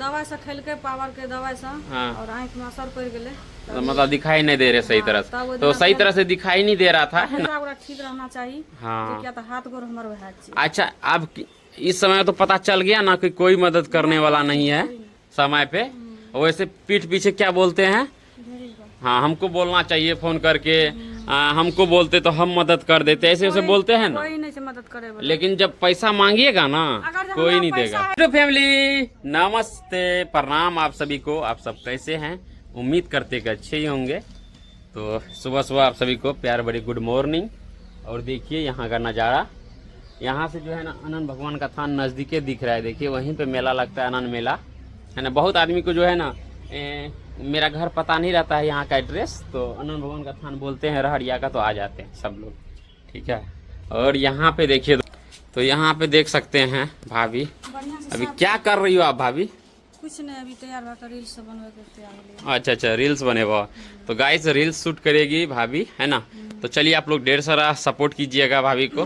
दवाई से खेल के पावर के दवाई से हाँ। और आँख में असर पड़ गए, तो मतलब दिखाई नहीं दे रहे सही तरह से, तो सही तरह से दिखाई नहीं दे रहा था, है ना। ठीक रहना चाहिए। हाँ। क्या तो हाथ गोर हमारे वह चीज। अच्छा, अब इस समय तो पता चल गया ना कि कोई मदद करने वाला नहीं है समय पे। वैसे पीठ पीछे क्या बोलते हैं, हाँ हमको बोलना चाहिए फोन करके, हमको बोलते तो हम मदद कर देते, ऐसे ऐसे बोलते हैं ना। कोई नहीं से मदद करे बोले। लेकिन जब पैसा मांगिएगा ना कोई नहीं देगा। हेलो फैमिली, नमस्ते, प्रणाम आप सभी को। आप सब कैसे हैं? उम्मीद करते कि अच्छे ही होंगे। तो सुबह सुबह आप सभी को प्यार बड़ी गुड मॉर्निंग। और देखिए यहाँ का नज़ारा, यहाँ से जो है ना अनंत भगवान का थान नज़दीके दिख रहा है। देखिए वहीं पे मेला लगता है, अनंत मेला, है ना। बहुत आदमी को जो है ना मेरा घर पता नहीं रहता है यहाँ का एड्रेस, तो अनंत भगवान का थान बोलते हैं रहरिया का, तो आ जाते हैं सब लोग, ठीक है। और यहाँ पे देखिए, तो यहाँ पे देख सकते हैं भाभी, अभी क्या कर रही हो आप भाभी? कुछ नहीं, अभी तैयार होकर रील्स बनवे के तैयार। अच्छा, रील्स बने हुआ। तो गाइस रील्स शूट करेगी भाभी, है ना। तो चलिए आप लोग ढेर सारा सपोर्ट कीजिएगा भाभी को।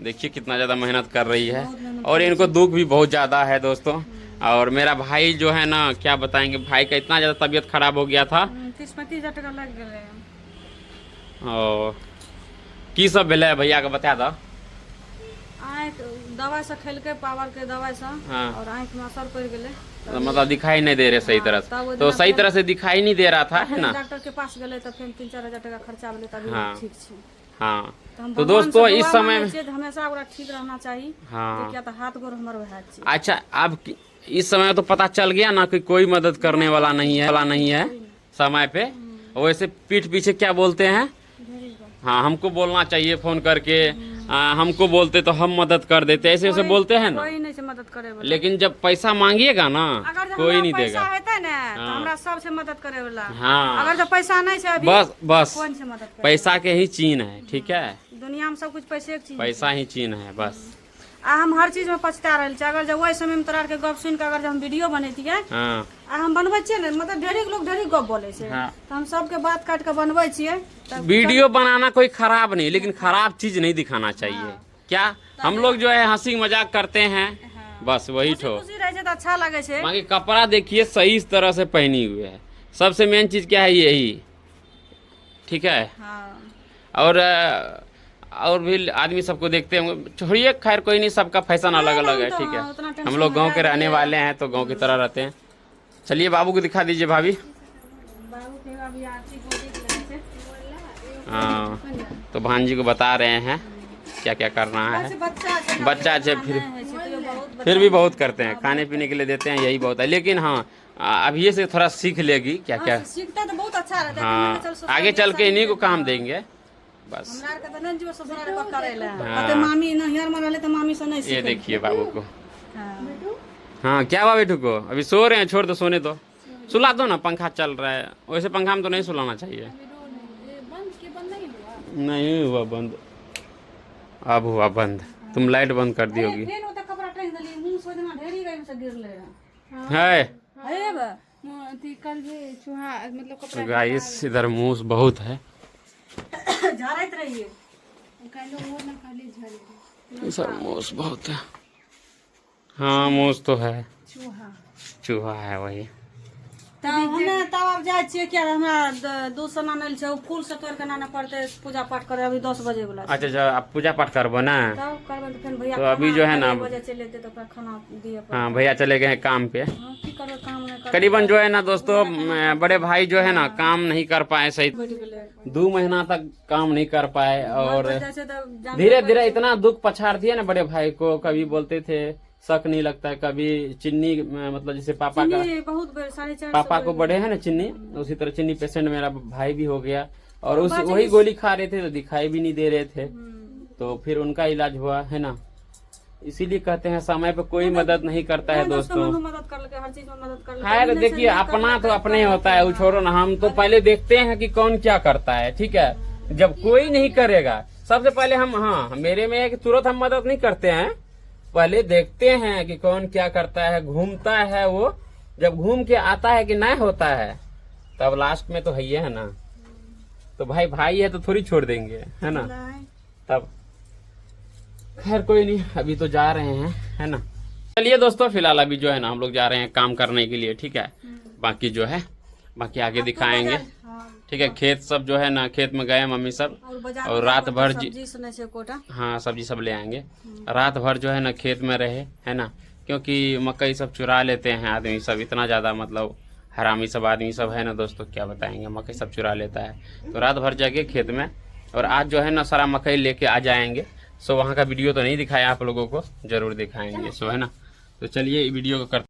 देखिए कितना ज़्यादा मेहनत कर रही है, और इनको दुख भी बहुत ज़्यादा है दोस्तों। और मेरा भाई जो है ना, क्या बताएंगे, भाई का इतना ज़्यादा तबीयत खराब हो गया था। 30-35 हजार टका लग गए। की सब भेले भैया का बता दो। आँख दवाई से खेल के पावर के दवाई से हाँ। और आँख में असर पड़ गए, तो मतलब दिखाई नहीं दे रहे सही तरह से, तो सही तरह से दिखाई नहीं दे रहा था, है ना। डॉक्टर के पास गए तो फिर 3-4 हजार टका खर्चा भेले, तभी हाँ। ठीक छे। हाँ, हम तो भगवान दोस्तों से इस दुआ समय मांगे छियै, हमेशा ओकरा ठीक रहना चाहिए। हाँ। क्या तो हाथ गोर हमारे वह चीज। अच्छा, अब इस समय तो पता चल गया ना कि कोई मदद करने वाला नहीं है समय पे। वैसे पीठ पीछे क्या बोलते हैं, हाँ हमको बोलना चाहिए फोन करके, हमको बोलते तो हम मदद कर देते, ऐसे ऐसे बोलते हैं ना। कोई नहीं से मदद करे बोले। लेकिन जब पैसा मांगिएगा ना कोई नहीं पैसा देगा। होता ना तो हमरा सबसे मदद करे वाला। हाँ, अगर जब पैसा नहीं से अभी बस कौन से मदद करे? पैसा के ही चीन है, ठीक है। दुनिया में सब कुछ पैसे के चीज। पैसा ही चीन है बस। हम हर चीज में पछता रहे छे। अगर जब वही समय में तोरा के गप सुन के अगर जब हम वीडियो बनैतियै, हाँ, हम बनबै छियै ने, मतलब ढेरी लोग ढेरी गप बोले छै, हाँ। तो हम सबके बात काट के बनबै छियै। वीडियो बनाना कोई खराब नहीं, लेकिन खराब चीज नहीं दिखाना चाहिए। क्या हम लोग जो है हंसी मजाक करते हैं, बस वही ठो। खुशी रहे छै तो अच्छा लगे छै। बाकी कपड़ा देखिए सही इस तरह से पहनी हुई है, सबसे मेन चीज क्या है यही, ठीक है। हाँ। और भी आदमी सबको देखते होंगे, छोड़िए, खैर कोई नहीं, सबका फैशन अलग अलग है, ठीक है। हम लोग गांव के रहने वाले हैं तो गांव की तरह रहते हैं। चलिए बाबू को दिखा दीजिए भाभी। हाँ, तो भांजी को बता रहे हैं क्या क्या करना है। बच्चा है, फिर भी बहुत करते हैं, खाने पीने के लिए देते हैं, यही बहुत है। लेकिन हाँ अभी से थोड़ा सीख लेगी क्या क्या। सीखता तो बहुत अच्छा रहता है। हाँ, आगे चल के इन्हीं को काम देंगे बस। ये देखिए बाबू को। हाँ, क्या हुआ बेटू को? अभी सो रहे हैं, छोड़ दो, सोने दो, सुला दो ना, पंखा चल रहा है। वैसे पंखा में तो नहीं सुलाना चाहिए। नहीं हुआ बंद, अब हुआ बंद। तुम लाइट बंद कर दी होगी। है गाइस, इधर मूस बहुत है। सर मूस बहुत है। हाँ मूस तो है, चूहा है वही। तब अब जाए छियै, क्या हमरा दूध से नानल छै, फूल से तोड़ के नाना पड़ते, पूजा पाठ करे। अभी 10 बजे वाला। अच्छा, आप पूजा पाठ करबो ना, तब करबे तो फिर भैया तो अभी जो है ना बजे चले तो खाना दिए। हाँ, भैया चले गए हैं काम पे। की करबे, काम नहीं कर। करीबन जो है ना दोस्तों, बड़े भाई जो है ना काम नहीं कर पाए सही, 2 महीना तक काम नहीं कर पाए। और धीरे धीरे इतना दुख पछाड़ दिया ना बड़े भाई को। कभी बोलते थे शक नहीं लगता है, कभी चीनी, मतलब जैसे पापा का, बहुत 450 पापा को बढ़े है ना चीनी, उसी तरह चीनी पेशेंट मेरा भाई भी हो गया। और उसी वही गोली खा रहे थे तो दिखाई भी नहीं दे रहे थे, तो फिर उनका इलाज हुआ, है ना। इसीलिए कहते हैं समय पे कोई मदद नहीं करता है दोस्तों। खैर देखिए, अपना तो अपने होता है, वो छोड़ो ना। हम तो पहले देखते हैं कि कौन क्या करता है, ठीक है। जब कोई नहीं करेगा सबसे पहले हम, हाँ मेरे में है कि तुरंत हम मदद नहीं करते हैं, पहले देखते हैं कि कौन क्या करता है। घूमता है वो, जब घूम के आता है कि नहीं होता है, तब लास्ट में तो है ना। तो भाई है तो थोड़ी छोड़ देंगे, है ना। तब खैर कोई नहीं, अभी तो जा रहे हैं, है ना। चलिए दोस्तों, फिलहाल अभी जो है ना हम लोग जा रहे हैं काम करने के लिए, ठीक है। बाकी जो है बाकी आगे दिखाएंगे, ठीक है। खेत सब जो है ना, खेत में गए मम्मी सब, और रात भर हाँ सब्जी सब ले आएंगे। रात भर जो है ना खेत में रहे, है ना, क्योंकि मकई सब चुरा लेते हैं आदमी सब, इतना ज़्यादा मतलब हरामी सब आदमी सब है ना दोस्तों, क्या बताएंगे, मकई सब चुरा लेता है। तो रात भर जगे खेत में, और आज जो है ना सारा मकई लेके आ जाएंगे। सो वहाँ का वीडियो तो नहीं दिखाया आप लोगों को, जरूर दिखाएंगे। सो है ना, तो चलिए वीडियो को करते